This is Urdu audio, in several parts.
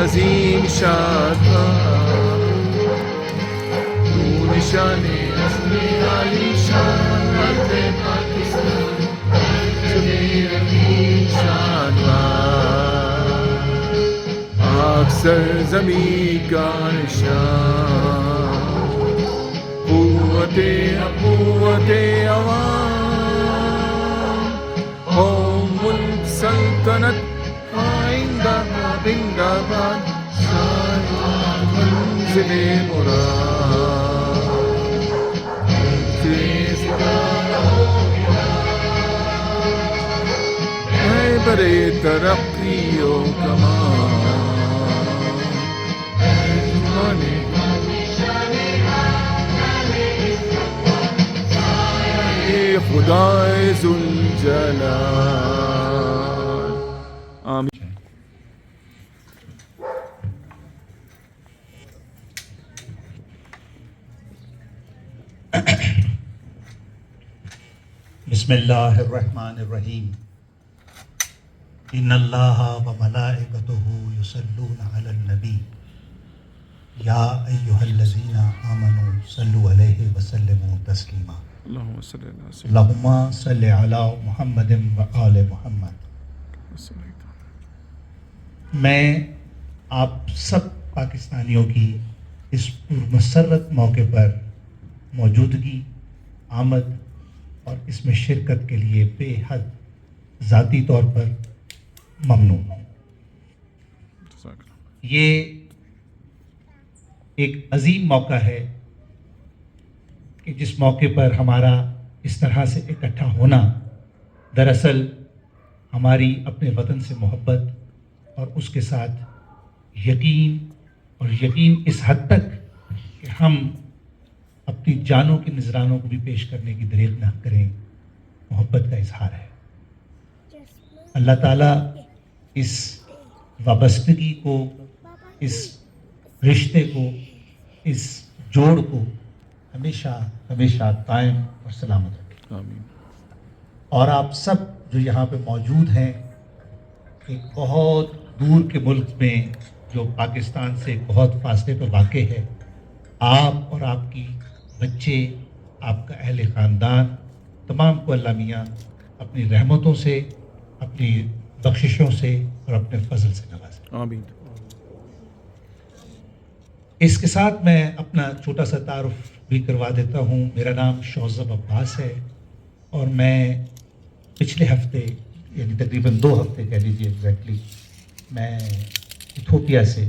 عظیم شادہ تو نشانے اصلی عالی شان مرد پاکستان چنے رنگین شادہ آگ سرزمین کا نشان قوت عوام قوم ملک سلطنت آئندہ زندہ باد منزل مراد تیز ہے برے ترقی و کمال خدائے ذوالجلال آمین۔ بسم اللہ الرحمن الرحیم۔ ان اللہ و ملائکتہ یصلون علی النبی یا ایہا الذین آمنوا صلوا علیہ وسلموا تسلیما۔ اللہم صلی علی محمد و آل محمد۔ میں آپ سب پاکستانیوں کی اس پرمسرت موقع پر موجودگی، آمد اور اس میں شرکت کے لیے بے حد ذاتی طور پر ممنون ہوں۔ یہ ایک عظیم موقع ہے کہ جس موقع پر ہمارا اس طرح سے اکٹھا ہونا دراصل ہماری اپنے وطن سے محبت اور اس کے ساتھ یقین اس حد تک کہ ہم اپنی جانوں کے نذرانوں کو بھی پیش کرنے کی دریغ نہ کریں، محبت کا اظہار ہے۔ اللہ تعالیٰ اس وابستگی کو، اس رشتے کو، اس جوڑ کو ہمیشہ ہمیشہ قائم اور سلامت رکھے۔ آمین۔ اور آپ سب جو یہاں پہ موجود ہیں، ایک بہت دور کے ملک میں جو پاکستان سے بہت فاصلے پر واقع ہے، آپ اور آپ کی بچے، آپ کا اہل خاندان، تمام کو اللہ میاں اپنی رحمتوں سے، اپنی بخششوں سے اور اپنے فضل سے نوازے۔ آمین۔ اس کے ساتھ میں اپنا چھوٹا سا تعارف بھی کروا دیتا ہوں۔ میرا نام شوذب عباس ہے اور میں پچھلے ہفتے یعنی تقریباً 2 ہفتے کہہ لیجیے ایگزیکٹلی میں ایتھوپیا سے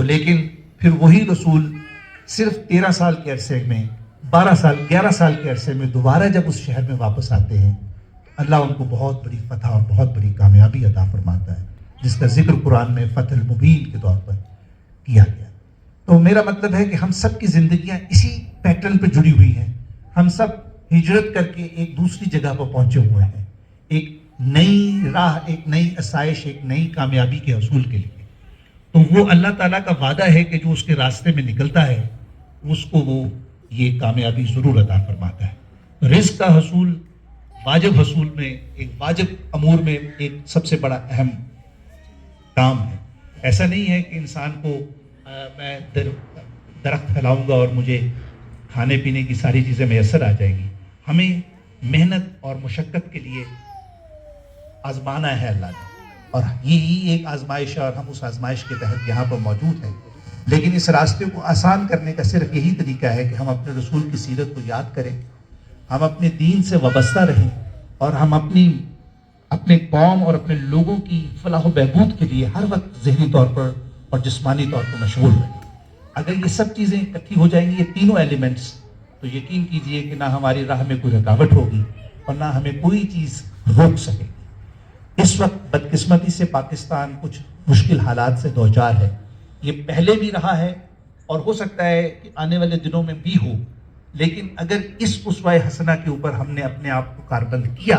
تو لیکن پھر وہی رسول صرف 13 سال کے عرصے میں 11 سال کے عرصے میں دوبارہ جب اس شہر میں واپس آتے ہیں، اللہ ان کو بہت بڑی فتح اور بہت بڑی کامیابی عطا فرماتا ہے، جس کا ذکر قرآن میں فتح المبین کے طور پر کیا گیا۔ تو میرا مطلب ہے کہ ہم سب کی زندگیاں اسی پیٹرن پہ جڑی ہوئی ہیں، ہم سب ہجرت کر کے ایک دوسری جگہ پر پہنچے ہوئے ہیں، ایک نئی راہ، ایک نئی آسائش، ایک نئی کامیابی کے حصول کے لیے۔ تو وہ اللہ تعالیٰ کا وعدہ ہے کہ جو اس کے راستے میں نکلتا ہے اس کو وہ یہ کامیابی ضرور عطا فرماتا ہے۔ رزق کا حصول واجب حصول میں ایک واجب امور میں ایک سب سے بڑا اہم کام ہے۔ ایسا نہیں ہے کہ انسان کو میں درخت پھیلاؤں گا اور مجھے کھانے پینے کی ساری چیزیں میسر آ جائیں گی۔ ہمیں محنت اور مشقت کے لیے آزمانا ہے اللہ نے، اور یہی ایک آزمائش ہے اور ہم اس آزمائش کے تحت یہاں پر موجود ہیں۔ لیکن اس راستے کو آسان کرنے کا صرف یہی طریقہ ہے کہ ہم اپنے رسول کی سیرت کو یاد کریں، ہم اپنے دین سے وابستہ رہیں، اور ہم اپنے قوم اور اپنے لوگوں کی فلاح و بہبود کے لیے ہر وقت ذہنی طور پر اور جسمانی طور پر مشغول رہیں۔ اگر یہ سب چیزیں اکٹھی ہو جائیں گی، یہ تینوں ایلیمنٹس، تو یقین کیجئے کہ نہ ہماری راہ میں کوئی رکاوٹ ہوگی اور نہ ہمیں کوئی چیز روک سکے گی۔ اس وقت بدقسمتی سے پاکستان کچھ مشکل حالات سے دوچار ہے، یہ پہلے بھی رہا ہے اور ہو سکتا ہے کہ آنے والے دنوں میں بھی ہو، لیکن اگر اس اسوہ حسنہ کے اوپر ہم نے اپنے آپ کو کاربند کیا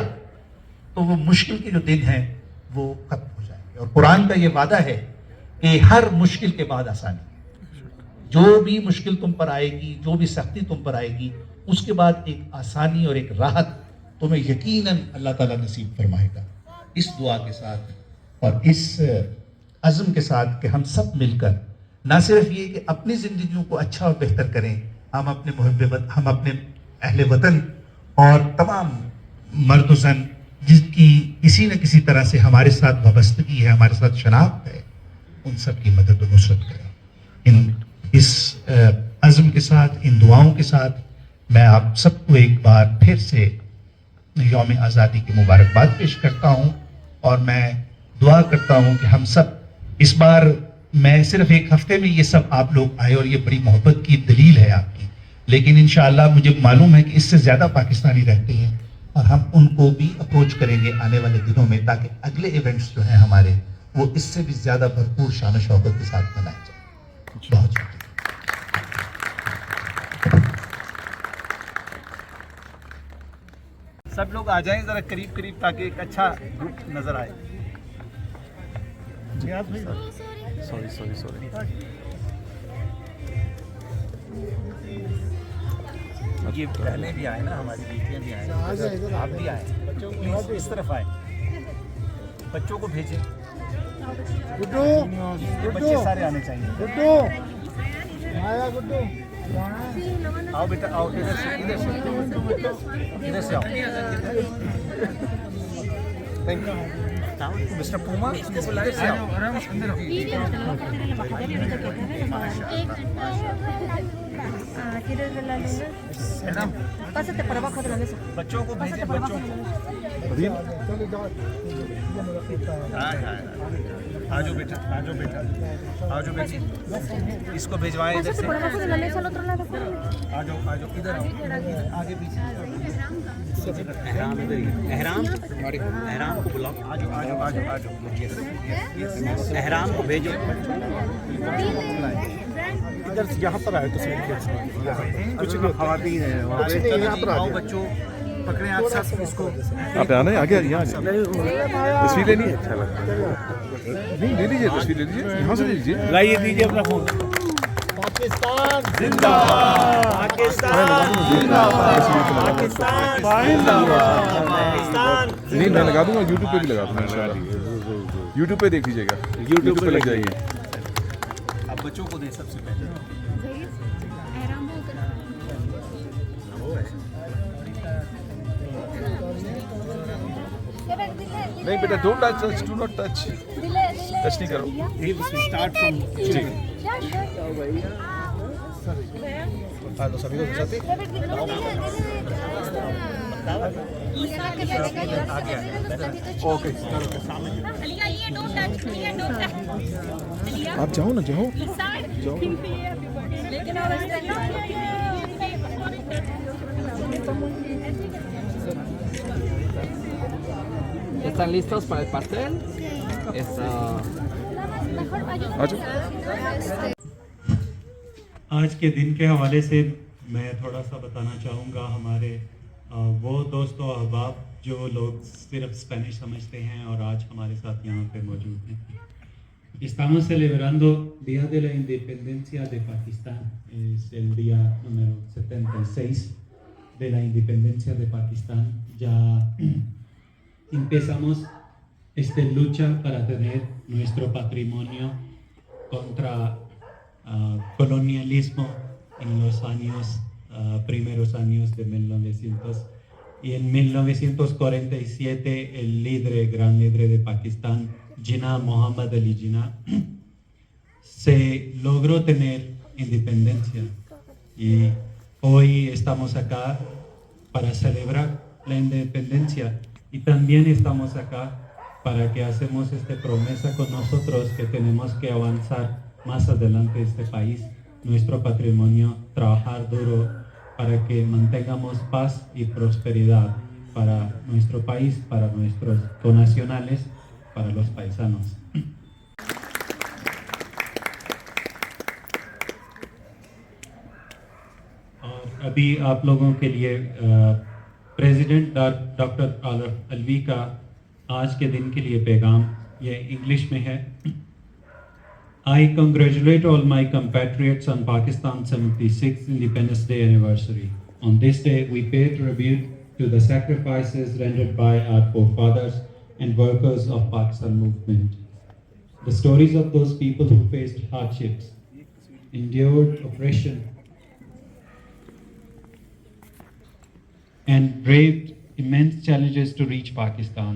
تو وہ مشکل کے جو دن ہیں وہ ختم ہو جائیں گے۔ اور قرآن کا یہ وعدہ ہے کہ ہر مشکل کے بعد آسانی ہے، جو بھی مشکل تم پر آئے گی، جو بھی سختی تم پر آئے گی، اس کے بعد ایک آسانی اور ایک راحت تمہیں یقیناً اللہ تعالیٰ نصیب فرمائے گا۔ اس دعا کے ساتھ اور اس عزم کے ساتھ کہ ہم سب مل کر نہ صرف یہ کہ اپنی زندگیوں کو اچھا اور بہتر کریں، ہم اپنے اہل وطن اور تمام مرد و زن جس کی کسی نہ کسی طرح سے ہمارے ساتھ وابستگی ہے، ہمارے ساتھ شناخت ہے، ان سب کی مدد و نصرت کریں۔ اس عزم کے ساتھ، ان دعاؤں کے ساتھ میں آپ سب کو ایک بار پھر سے یوم آزادی کی مبارکباد پیش کرتا ہوں، اور میں دعا کرتا ہوں کہ ہم سب اس بار، میں صرف ایک ہفتے میں یہ سب آپ لوگ آئے اور یہ بڑی محبت کی دلیل ہے آپ کی، لیکن انشاءاللہ مجھے معلوم ہے کہ اس سے زیادہ پاکستانی رہتے ہیں، اور ہم ان کو بھی اپروچ کریں گے آنے والے دنوں میں، تاکہ اگلے ایونٹس جو ہیں ہمارے وہ اس سے بھی زیادہ بھرپور شان و شوکت کے ساتھ منائے جائیں۔ بہت شکریہ۔ سب لوگ آ جائیں ذرا قریب قریب تاکہ ایک اچھا گروپ نظر آئے۔ سوری یہ بہنیں بھی آئے نا، ہماری بیٹیاں بھی آئیں، آپ بھی آئیں، پلیز اس طرف آئیں، بچوں کو بھیجیں، بچے سارے آنے چاہیے۔ آؤ بیٹا، آؤ ادھر سے آؤ۔ مسٹر پوما ادھر سے آؤ۔ Pásate para abajo de la mesa. بچوں کو بھیجیں، بچوں کو۔ آجو بیٹا، آجو بیٹا، آجو بیٹی، اس کو بھیجوائیں ادھر سے۔ Pásate por abajo de la mesa al otro lado. آجو آجو، ادھر آؤ، آگے پیچھے۔ احرام ادھر ہی، احرام کو بلاؤ، آجو آجو آجو آجو، احرام کو بھیجو۔ ادھر یہاں پر آئے کچھ خواتین ہیں وہاں پہ، آؤ بچوں، پکڑیں آپ سب اس کو۔ آپ آنا ہے آگے، یہاں تصویر لینی ہے، اچھا لگتا ہے، نہیں لے لیجیے، تصویر لے لیجیے، یہاں سے لے لیجیے، لائیے دیجیے اپنا فون۔ پاکستان زندہ باد، پاکستان زندہ باد، پاکستان زندہ باد، پاکستان۔ نہیں میں لگا دوں گا، یوٹیوب پہ بھی لگا دوں گا انشاءاللہ، یوٹیوب پہ دیکھ لیجیے گا، یوٹیوب پہ لگ جائیے۔ اب بچوں کو دیں سب سے پہلے۔ نہیں بیٹا، don't touch, do not touch, touch نہیں کرو۔ اسٹارٹ فرام سبھی کو اوکے آپ جاؤ نا جاؤ ¿Están listos para el pastel? Eso. آ جاؤ. آج کے دن کے حوالے سے میں تھوڑا سا بتانا چاہوں گا ہمارے وہ دوست و احباب جو لوگ صرف اسپینش سمجھتے ہیں اور آج ہمارے ساتھ یہاں پہ موجود ہیں. Estamos celebrando Día de la Independencia de Pakistán. Es el día número 76 de la independencia de Pakistán. Ya empezamos esta lucha para tener nuestro patrimonio contra colonialismo en los años, primeros años de 1900. Y en 1947 el líder, gran líder de Pakistán, Jinnah Muhammad Ali Jinnah, se logró tener independencia. Y hoy estamos acá para celebrar la independencia. Y también estamos acá para que hacemos esta promesa con nosotros que tenemos que avanzar más adelante este país, nuestro patrimonio, trabajar duro para que mantengamos paz y prosperidad para nuestro país, para nuestros connacionales, para los paisanos. اور ابھی آپ لوگوں کے لیے پریزیڈنٹ ڈاکٹر عارف الوی کا آج کے دن کے لیے پیغام یہ انگلش میں ہے. I congratulate all my compatriots on Pakistan's 76th Independence Day anniversary. On this day, we pay tribute to the sacrifices rendered by our forefathers and workers of Pakistan movement. The stories of those people who faced hardships, endured oppression, and braved immense challenges to reach Pakistan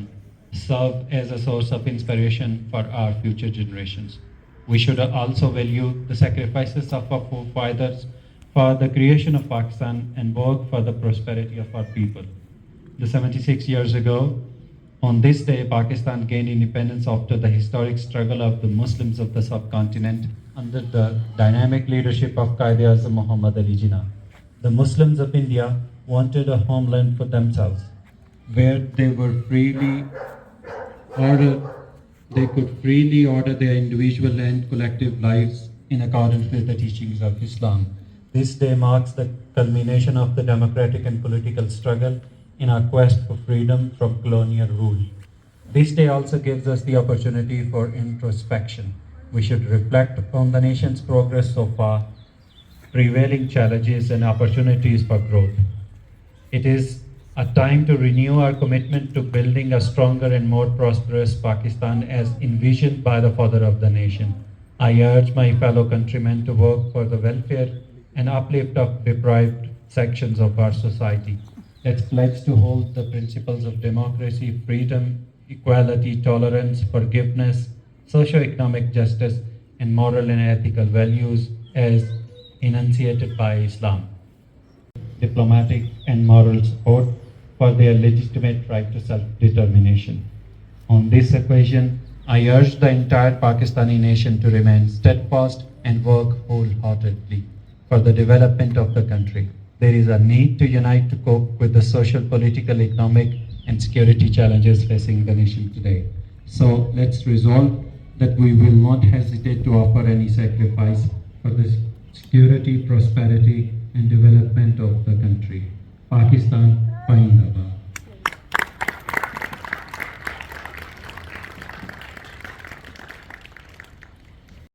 serve as a source of inspiration for our future generations. We should also value the sacrifices of our forefathers for the creation of Pakistan and work for the prosperity of our people. The 76 years ago, on this day, Pakistan gained independence after the historic struggle of the Muslims of the subcontinent under the dynamic leadership of Quaid-e-Azam Muhammad Ali Jinnah. The Muslims of India wanted a homeland for themselves, where they could freely order their individual and collective lives in accordance with the teachings of Islam. This day marks the culmination of the democratic and political struggle in our quest for freedom from colonial rule. This day also gives us the opportunity for introspection. We should reflect on the nation's progress so far, prevailing challenges and opportunities for growth. It is a time to renew our commitment to building a stronger and more prosperous Pakistan as envisioned by the father of the nation. I urge my fellow countrymen to work for the welfare and uplift of deprived sections of our society. Let's pledge to hold the principles of democracy, freedom, equality, tolerance, forgiveness, socio-economic justice, and moral and ethical values as enunciated by Islam. Diplomatic and moral support for their legitimate right to self-determination. On this occasion, I urge the entire Pakistani nation to remain steadfast and work wholeheartedly for the development of the country. There is a need to unite to cope with the social, political, economic, and security challenges facing the nation today. So let's resolve that we will not hesitate to offer any sacrifice for the security, prosperity, and development of the country. Pakistan, Zindabad.